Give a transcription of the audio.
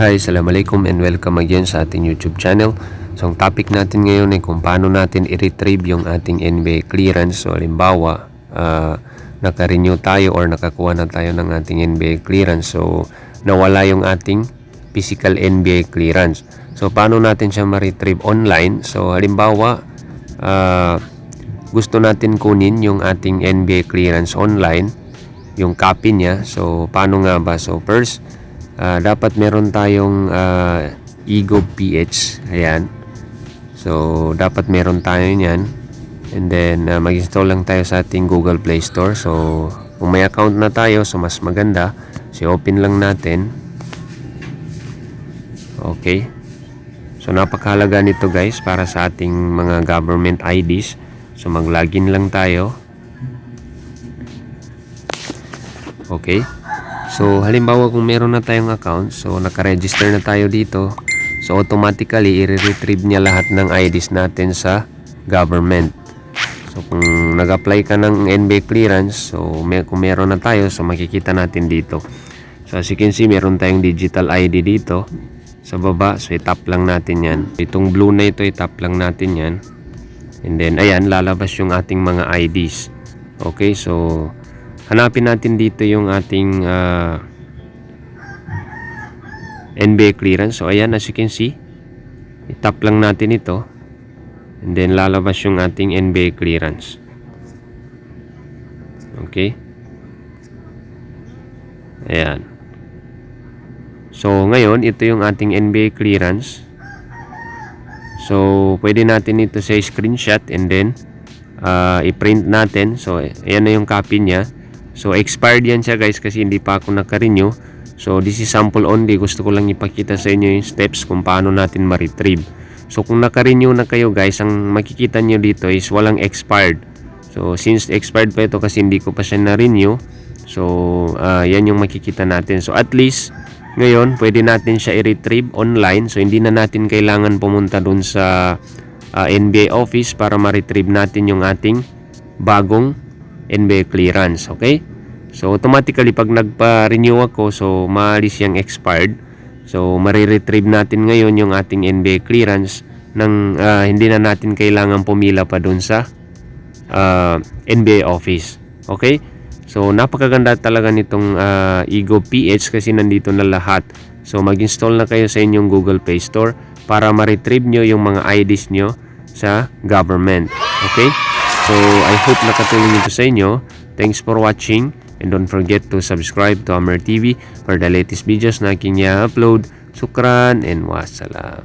Hi, Assalamualaikum and welcome again sa ating YouTube channel. So ang topic natin ngayon ay kung paano natin i-retrieve yung ating NBA clearance. So halimbawa, naka-renew tayo or nakakuha na tayo ng ating NBA clearance. So nawala yung ating physical NBA clearance. So paano natin siya ma-retrieve online? So halimbawa, gusto natin kunin yung ating NBA clearance online, yung copy niya. So paano nga ba? So first, dapat meron tayong eGov.ph. Ayan. So dapat meron tayo niyan. And then mag-install lang tayo sa ating Google Play Store. So kung may account na tayo, so mas maganda. So open lang natin. Okay. So napakahalaga nito guys para sa ating mga government IDs. So mag-login lang tayo. Okay. So halimbawa kung meron na tayong account, so naka-register na tayo dito. So automatically i-retrieve niya lahat ng IDs natin sa government. So kung nag-apply ka ng NBA clearance, so kung meron na tayo, so makikita natin dito. So as you can see, meron tayong digital ID dito sa baba. So i-tap lang natin yan. Itong blue na ito, i-tap lang natin yan. And then ayan, lalabas yung ating mga IDs. Okay, so hanapin natin dito yung ating NBA clearance. So ayan, as you can see, i-tap lang natin ito. And then lalabas yung ating NBA clearance. Okay. Ayan. So ngayon, ito yung ating NBA clearance. So pwede natin ito sa screenshot and then i-print natin. So ayan na yung copy niya. So expired yan siya guys kasi hindi pa ako naka-renew. So this is sample only. Gusto ko lang ipakita sa inyo yung steps kung paano natin ma-retrieve. So kung naka-renew na kayo guys, ang makikita nyo dito is walang expired. So since expired pa ito kasi hindi ko pa siya na-renew, so yan yung makikita natin. So at least ngayon pwede natin siya i-retrieve online. So hindi na natin kailangan pumunta dun sa NBA office para ma-retrieve natin yung ating bagong NBA clearance. Okay? So automatically pag nagpa-renew ako, so maalis yung expired. So mariretrieve natin ngayon yung ating NBA clearance nang hindi na natin kailangan pumila pa dun sa NBA office. Okay? So napakaganda talaga nitong eGov.ph kasi nandito na lahat. So mag-install na kayo sa inyong Google Play Store para ma-retrieve nyo yung mga IDs nyo sa government. Okay? So I hope nakatulong ito sa inyo. Thanks for watching. And don't forget to subscribe to Amer TV for the latest videos na aking i-upload. Sukran and wassalam.